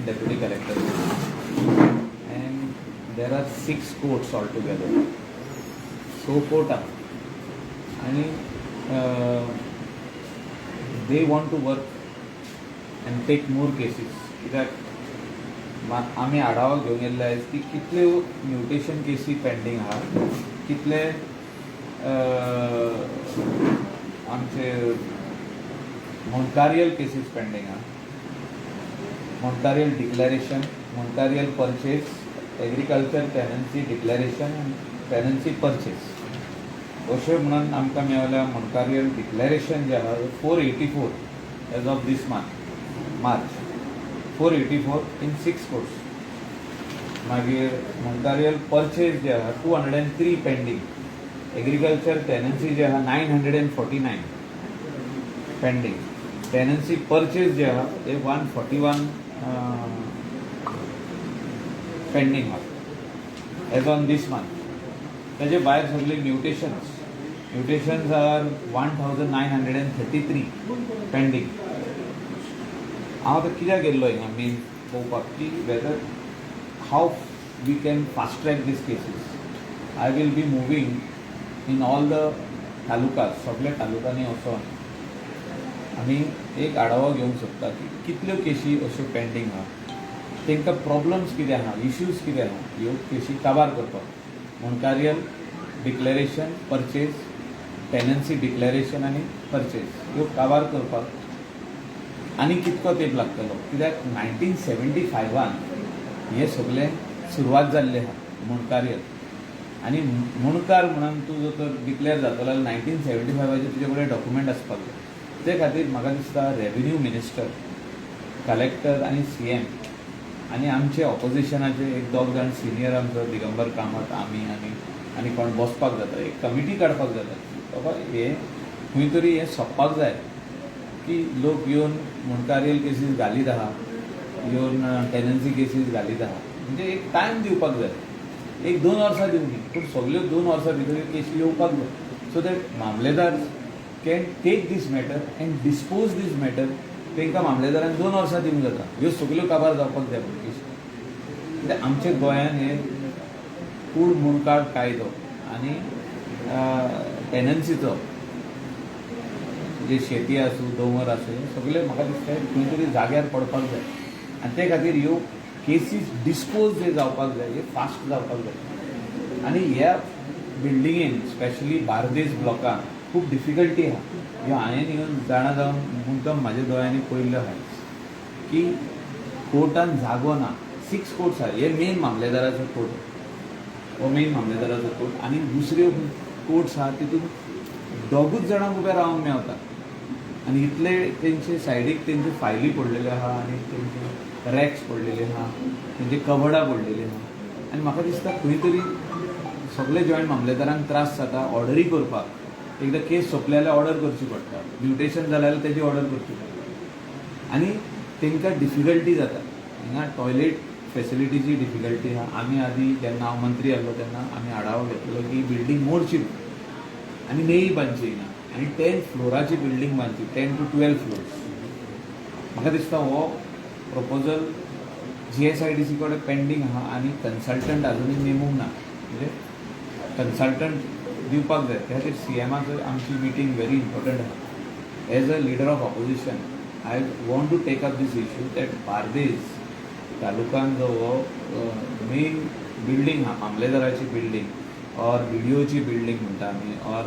deputy collectors, and there are 6 courts altogether. So court are, and they want to work and take more cases. कित्याक आमी आढावा घेवन येयल्ले आयज की कितले म्युटेशन केसी पेंडींग आहा, कितले आमचे मोंटारियल केसीस पेंडींग आहा. मोंटारियल डिक्लेरेशन, मोंटारियल परचेज, एग्रीकल्चर टेनन्सी डिक्लेरेशन आनी टेनन्सी परचेज अशें म्हणून आमकां मेळ्ळ्या. मोंटारियल डिक्लेरेशन जे आहा 484 as of this March 484 in 6 courts. मागीर मोंटारियल परचेज जे आहा 203 पेंडींग. एग्रीकल्चर टेनन्सी जे आहा 949 पेंडींग. टेनन्सी परचेज जे आहा ते 141 पेंडींग आहा एज ऑन दीस मंथ. ताजे भायर सगळे म्युटेशन्स आर 1933 पेंडींग. हांव आतां कित्याक गेल्लो हिंगा मेन पळोवपाक की whether how we can fast track these cases. I will be moving in all the talukas, सगळ्या तालुकांनी वचोन आमी एक आढावो घेवंक सोदता की कितल्यो केसी अश्यो पेंडींग आहा, तांकां प्रॉब्लम्स कितें आहा, इश्यूज कितें आहा, ह्यो केसी काबार करपाक. मोंटारियल डिक्लेरेशन, परचेज, टेनन्सी डिक्लेरेशन आनी परचेज ह्यो काबार करपाक आनी कितको तेंप लागतलो. कित्याक 1975 हे सगळें सुरवात जाल्लें आहा मोंटारियल. आनी मुणकार म्हणून तूं जर डिक्लेअर जातलो जाल्यार 1975 तुजे कडेन डॉक्युमेंट आसपाक जाय. ते खातीर म्हाका दिसता रेव्हेन्यू मिनिस्टर, कलेक्टर आनी CM आनी आमचे ऑपोजिशनाचे एक 2 जाण सिनियर आमचो दिगंबर कामत, आनी कोण बसपाक जाता, एक कमिटी काडपाक जाता. बाबा हे खंय तरी हें सोंपपाक जाय की लोक येवन मोंटारियल केसीस घालीत आहा, येवन टेनन्सी केसीस घालीत आहा. म्हणजे एक टायम दिवपाक जाय. 1-2 वर्सां दिवनी, पूण सगळ्यो 2 वर्सां भितर केसी येवपाक जाय. So that Mamlatdar can take these matter and dispose these matter. तांकां मामलेदारान 2 वर्सां दिवंक जाता. ह्यो सगळ्यो काबार जावपाक जाय केसी. कित्याक आमच्या गोंयांत हे कूड मुणकाड कायदो आनी टेनन्सीचो जे शेती आसूं, दोंगर आसूं, सगळे म्हाका दिसता खंय तरी जाग्यार पडपाक जाय. आनी ते खातीर ह्यो केसीस डिस्पोज जे जावपाक जाय हे फास्ट जावपाक जाय. आनी ह्या बिल्डिंगेन स्पेशली बार्देस ब्लॉकान खूब डिफिकल्टी आहा. ह्यो हांवें येवन जाणा जावन मुद्दम म्हाज्या दोळ्यांनी पळयल्लो आहा की कोर्टान जागो ना. 6 कोर्ट्स आहा. हे मेन मामलेदाराचो कोर्ट, हो मेन मामलेदाराचो कोर्ट. आनी दुसऱ्यो कोर्ट्स आहा तितून 2 जाणांक उबे रावंक मेळटा. आनी इतले तेंचे सायडीक तेंचे फायली पडलेल्यो आहा, आनी तेंचे रॅक्स पडलेले आहा, तेंचे कबडां पडलेलीं आहा. आनी म्हाका दिसता खंय तरी सगळे जॉयंट मामलेदारांक त्रास जाता ऑर्डरी करपाक. एकदां केस सोंपली जाल्यार ऑर्डर करची पडटा, म्युटेशन जालें जाल्यार तेजी ऑर्डर करची पडटा. आनी तांकां डिफिकल्टी जाता. हिंगा टॉयलेट फेसिलिटीची डिफिकल्टी आहा. आमी आदीं जेन्ना हांव मंत्री आसलो तेन्ना आमी आढावो घेतलो की बिल्डींग मोडची आनी नेई बांदची हिंगा, आनी 10 फ्लोराची बिल्डींग बांदची, 10 to 12 फ्लोर्स. म्हाका दिसता हो प्रपोजल GSIDC कडेन पेंडींग आहा आनी कन्सल्टंट अजुनूय नेमूंक ना. म्हणजे कन्सल्टंट दिवपाक जाय. त्या खातीर CMाचो आमची मिटींग व्हेरी इम्पॉर्टंट आहा. As a leader of opposition I want to take up this issue that Bardez तालुकान जो हो मेन बिल्डींग आहा, मामलेदाराची बिल्डींग ऑर BDOची बिल्डींग म्हणटा आमी, or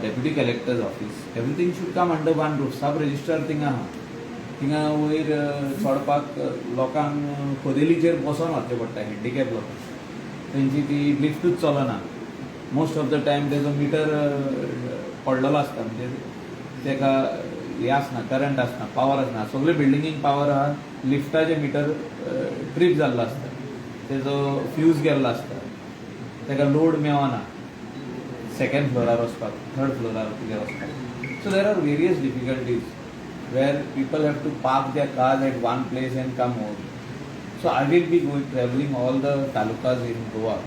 deputy collectors office, everything should come under one roof. सब रजिस्टर थिंगा आहा. थिंगा वयर चडपाक लोकांक खोदेलीचेर बसोन वचचें पडटा. हँडिकॅप लोकांक तेंची ती लिफ्टूच चलना. मोस्ट ऑफ द टायम तेजो मिटर पडलेलो आसता. म्हणजे तेका हे आसना, करंट आसना, पावर आसना. सगळे बिल्डिंगेक पावर आहा, लिफ्टाचे मिटर ट्रीप जाल्लो आसता, तेजो फ्यूज गेल्लो आसता, तेका लोड मेळना सेकंड फ्लोरार वचपाक, थर्ड फ्लोरार कितें वचपाक. So there are various difficulties where people have to park their cars at one place and come home. So I will be traveling all the talukas in Goa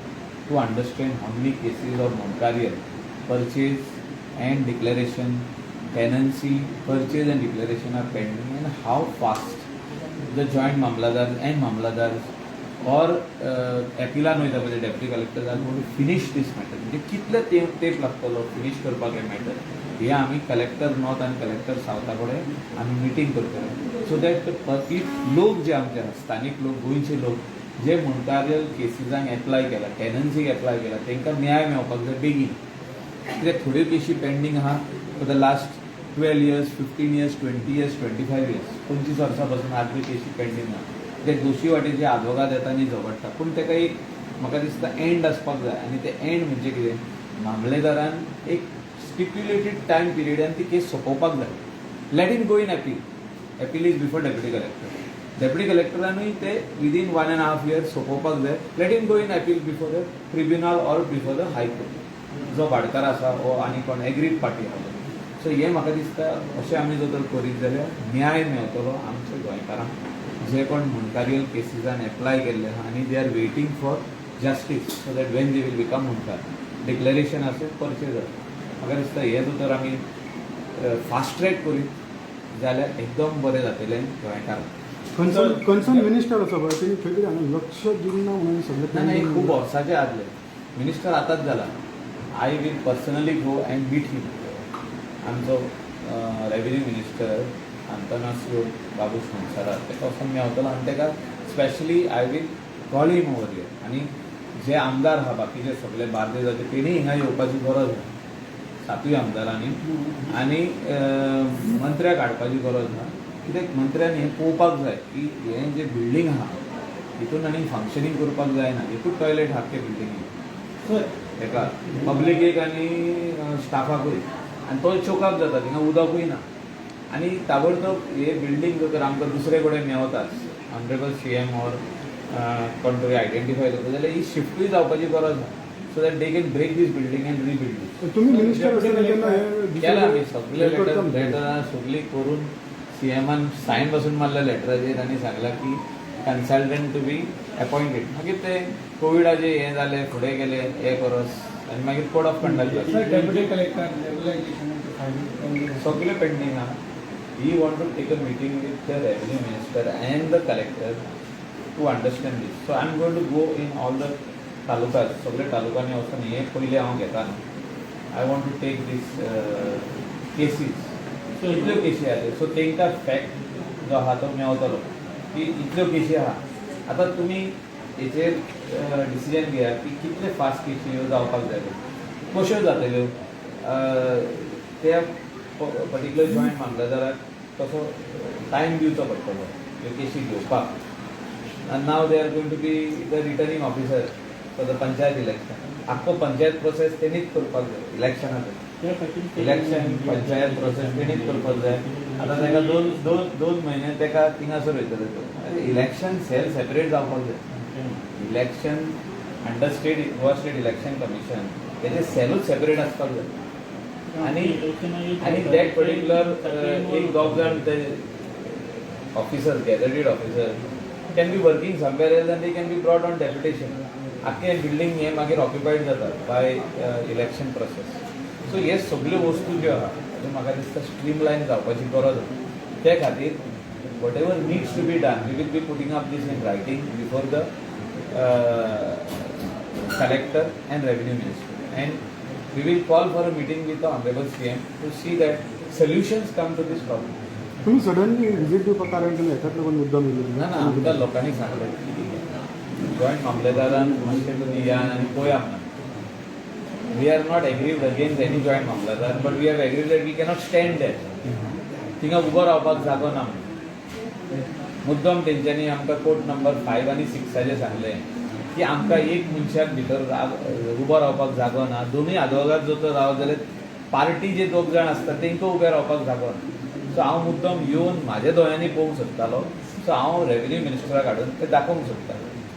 to understand how many cases of Montarial purchase and declaration, tenancy, purchase and declaration are pending, and how fast the joint mamlatdar and mamlatdar or एपिलान वयता पळय deputy collector are going to finish this matter म्हणजे कितले तेंप लागतलो finish करपाक हे matter हे आमी कलेक्टर नॉर्थ आनी कलेक्टर सावथा कडेन आमी मिटींग करतले सो दॅट लोक जे आमचे स्थानीक लोक गोंयचे लोक जे मुनकार्यल केसीजांक एप्लाय केला टेनन्सीक एप्लाय केला तांकां न्याय मेळपाक जाय बेगीन कित्याक थोड्यो केसी पेंडींग आहा for the last 12 years, 15 years, 20 years, 25 years 25 वर्सां पासून आजून केसी पेंडींग आहा ते दोशी वाटेचे आदवोगाद येता आनी झगडटा पूण ताका एक म्हाका दिसता एंड आसपाक जाय आनी ते एंड म्हणजे कितें मामलेदारान एक स्टिप्युलेटेड टायम पिरियडान ती केस सोंपोवपाक जाय let in go in appeal is before deputy collector deputy कलेक्टरानूय ते विदीन 1.5 years सोंपोवपाक जाय let in go in appeal before the tribunal or before the high court जो भाटकार आसा वो आनी कोण एग्रीड पार्टी आसा सो हे म्हाका दिसता अशें आमी जर करीत जाल्यार न्याय मेळटलो आमच्या गोंयकारांक जे कोण मुनकारियल केसीजान एप्लाय केल्ले आहा आनी they are waiting for justice so that when they will become mundkar declaration आसा परचेज जाता म्हाका दिसता हे जर आमी फास्ट ट्रॅक करीत जाल्यार एकदम बरें जातलें गोंयकारांक कन्सर्न मिनिस्टर आसा पळय तेणी खंय तरी हांगा लक्ष दिना म्हणून सगळे ना खूब वर्साचे आदले मिनिस्टर आतांच जाला I will personally go and meet him आमचो रेव्हेन्यू मिनिस्टर आंतोनासियो बाबू संसारा ताका वचून मेळटलो आनी ताका specially I will call him over here आनी जे आमदार आहा बाकीचे सगळे बार्देजाचे तेणी हिंगा येवपाची गरज ना 7 आमदारांनी आनी मंत्र्याक हाडपाची गरज ना कित्याक मंत्र्यांनी हें पळोवपाक जाय की हें जें बिल्डींग आहा हितून आनी फंक्शनींग करपाक जायना एकूच टॉयलेट आहा ते बिल्डिंगेक ताका पब्लिकेक आनी स्टाफाकूय आनी तो चोकअप जाता थिंगा उदकूय ना आनी ताबडतोब हे बिल्डींग जर आमकां दुसरे कडेन मेळटाच ऑनरेबल CM ऑर कोण तरी आयडेंटिफाय करता जाल्यार ही शिफ्टूय जावपाची गरज ना so that they can break this building and rebuild this तुम्ही मिनिस्टर केला आमी सगळे लेटर सगळी करून CMन सायन पासून मारल्या लेटराचेर आनी सांगला की कन्सल्टंट टू बी अपॉयंटेड मागीर ते कोविडाचे हें जालें फुडें गेले हे करस आनी मागीर code of conduct deputy collector सगळे पेंडींग आहा ही want to take a meeting with the revenue minister and the collector to understand this so I am going to go in all the talukas सगळे तालुकांनी वचून हे पयलीं हांव घेता I want to take this cases so इतल्यो केसी आहा सो तांकां फॅक्ट जो आहा तो मेळटलो की इतल्यो केसी आहा आतां तुमी हेचेर डिसिजन घेयात की कितले फास्ट केसी ह्यो जावपाक जाय कश्यो जातल्यो त्या पर्टिक्युलर जॉयंट मामलेदाराक तसो टायम दिवचो पडटलो ह्यो केसी घेवपाक आनी now they are going to be the returning officer for the panchayat election आख्खो पंचायत प्रोसेस तेणीच करपाक जाय इलेक्शनाचो इलेक्शन पंचायत प्रोसेस तेणीच करपाक जाय आतां ताका दोन म्हयने ताका थिंगासर वयतले तो इलेक्शन सेल सेपरेट जावपाक जाय election under Goa state election commission तेजे सेलूच सेपरेट आसपाक जाय आनी दॅट पर्टिक्युलर एक दोग जाण ते officers gazetted officer can be working somewhere else and they can be brought on deputation आख्खे बिल्डींग हे मागीर ऑक्युपायड जाता बाय इलेक्शन प्रोसेस सो हे सगल्यो वस्तू ज्यो आहा त्यो म्हाका दिसता स्ट्रीमलायन जावपाची गरज आसा ते खातीर whatever needs to be done we will be putting up these in writing before the collector and revenue minister and we will call for a meeting with the honourable CM to see that solutions come to this problem तुम्ही suddenly visit दिवपाक कारण केलं ह्याच्यातलं पण मुद्दाम येयलो ना आमकां लोकांनी सांगलें की जॉयंट मामलेदारान मातशें तुमी या आनी पळया म्हणून we are not agreed against any joint mamledar but we have agreed that we cannot stand that थिंगा उबो रावपाक जागो ना म्हणून मुद्दम तेंच्यांनी आमकां कोर्ट नंबर 5 आनी 6 सांगलें की आमकां एक मनशाक भितर उबो रावपाक जागो ना दोनूय आदवोगाद जर तर रावत जाल्यार पार्टी जे दोग जाण आसता तांकां उबे रावपाक जागो ना सो हांव मुद्दम येवन म्हाज्या दोळ्यांनी पळोवंक सोदतालो सो हांव रेव्हेन्यू मिनिस्टराक हाडून ते दाखोवंक सोदता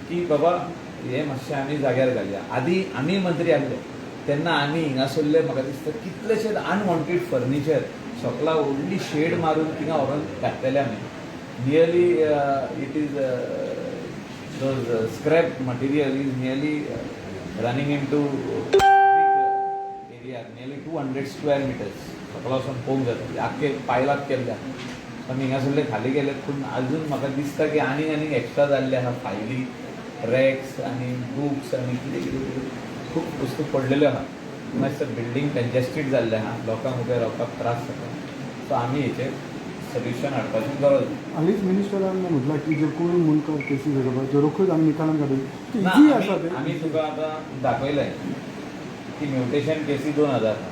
की बाबा हे मातशें आमी जाग्यार घालया आदीं आमी मंत्री आहले तेन्ना आमी हिंगासरले म्हाका दिसता कितलेशेच अनवॉन्टेड फर्निचर सकला व्हडली शेड मारून थिंगा व्हरोन घातलेले आमी nearly it is those scrap material is nearly running into area nearly 200 square metres सकला वचून पळोवंक जाता आख्खे पायलात केल्ल्या पण हिंगासरले खाली गेले पूण अजून म्हाका दिसता की आनी एक्स्ट्रा जाल्ले आहा फायली रॅक्स आनी बुक्स आनी कितें कितें खूब वस्तू पडलेल्यो आहा मातशें बिल्डींग कंजेस्टेड जाल्लें आहा लोकांक उबे रावपाक त्रास जाता सो आमी हेचेर सोल्युशन हाडपाची गरज आसा. हालींच मिनिस्टरान म्हटलां की जो कोण मुनकर केसीस आसा त्यो रोखडीच आमी निकालान काडून ना, इजी आसा ते आमी तुका आतां दाखयलें की म्युटेशन केसी 2000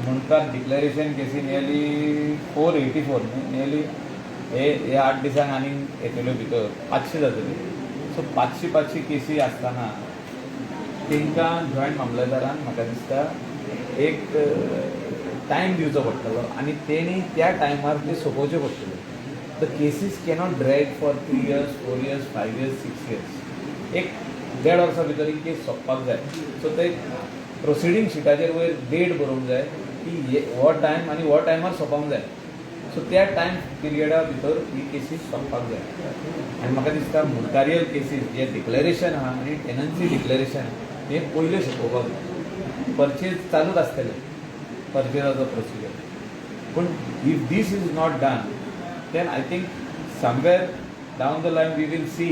मुणकार डिक्लेरेशन केसी नियरली 484 नियरली हे 8 दिसांक आनीक येतल्यो भितर 500 जातली सो 500 केसी आसतना तांकां जॉयंट मामलेदारान म्हाका दिसता एक टायम दिवचो पडटलो आनी तेणी त्या टायमार ते सोंपोवचे पडटले. The cases cannot drag for 3 years 4 years 5 years 6 years एक 1.5 वर्सां भितर ही केस सोंपपाक जाय सो ते प्रोसिडींग शिटाचेर वयर डेट बरोवंक जाय की हो टायम आनी हो टायमार सोंपोवंक जाय सो त्या टायम पिरियडा भितर ही केसीस सोंपपाक जाय. आनी म्हाका दिसता मुनकारियल केसीस जे डिक्लेरेशन आहा आनी टेनन्सी डिक्लेरेशन हे पयलें सोंपोवपाक जाय. परचेज चालूच आसतलें परचेजाचो प्रोसिजर पूण if these is not done then I think somewhere down the line we will see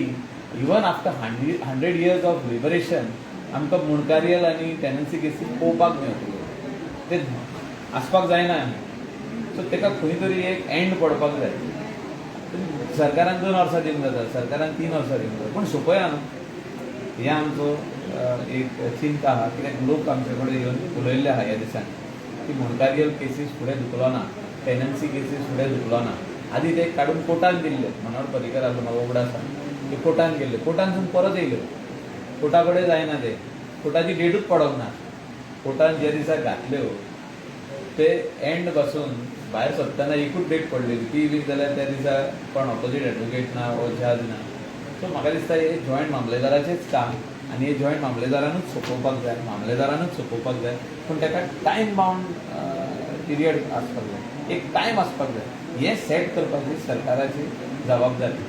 even after 100 years of liberation आमकां मुणकारियल आनी टेनन्सी केसीस पळोवपाक मेळटल्यो ते आसपाक जायना आनी सो ताका खंय तरी एक एंड पडपाक जाय. सरकारान 2 वर्सां दिवंक जाता सरकारान 3 वर्सां दिवंक जाता पूण सोंपया न्हू हें आमचो एक चिंत आहा कित्याक लोक आमचे कडेन येवन उलयल्ले आहा ह्या दिसांनी की मुणकारियल केसीस फुडें धुकलो ना टेनन्सी केसीस फुडें धुकलो ना आदी ते काडून कोर्टान दिल्ले मनोहर पर्रीकर आसलो म्हाका वगडा आसा ते कोर्टान गेल्ले कोर्टानसून परत येयल्यो कोर्टा कडेन जायना ते कोर्टाची डेटूच पडोंक ना कोर्टान जे दिसा घातल्यो ते एंड पासून भायर सरतना एकूच डेट पडलेली ती बी जाल्यार त्या दिसा कोण ऑपोजीट एडवोकेट ना वो जज ना सो म्हाका दिसता हे जॉयंट मामलेदाराचेंच काम आनी हे जॉयंट मामलेदारानूच सोंपोवपाक जाय मामलेदारानूच सोंपोवपाक जाय पूण ताका टायम बाउंड पिरियड आसपाक जाय एक टायम आसपाक जाय हें सेट करपाची सरकाराची जबाबदारी.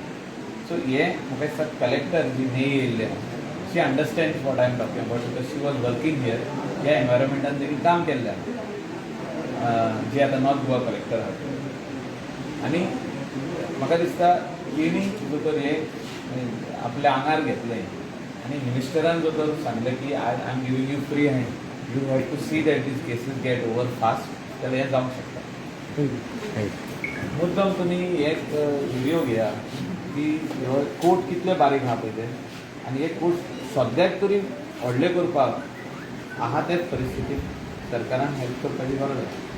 सो हे म्हाका दिसता कलेक्टर जी न्ही येयल्ले she understand what I am talking about because she was working here ह्या एनवायरमेंटान तेणी काम केल्लें जे आतां नॉर्थ गोवा कलेक्टर आसा आनी म्हाका दिसता तेणी जो तर हे आपल्या आंगार घेतलें आनी मिनिस्टरान जो तर सांगलें की I am giving you free hand you have to see that these cases get over fast जाल्यार हें जावंक शकता. मुद्दम तुमी एक व्हिडिओ घेया की कोर्ट कितले बारीक आहा पळय ते आनी हे कोर्ट सद्याक तरी व्हडले करपाक आहा तेच परिस्थितीक सरकारान हेल्प करपाची गरज आसा.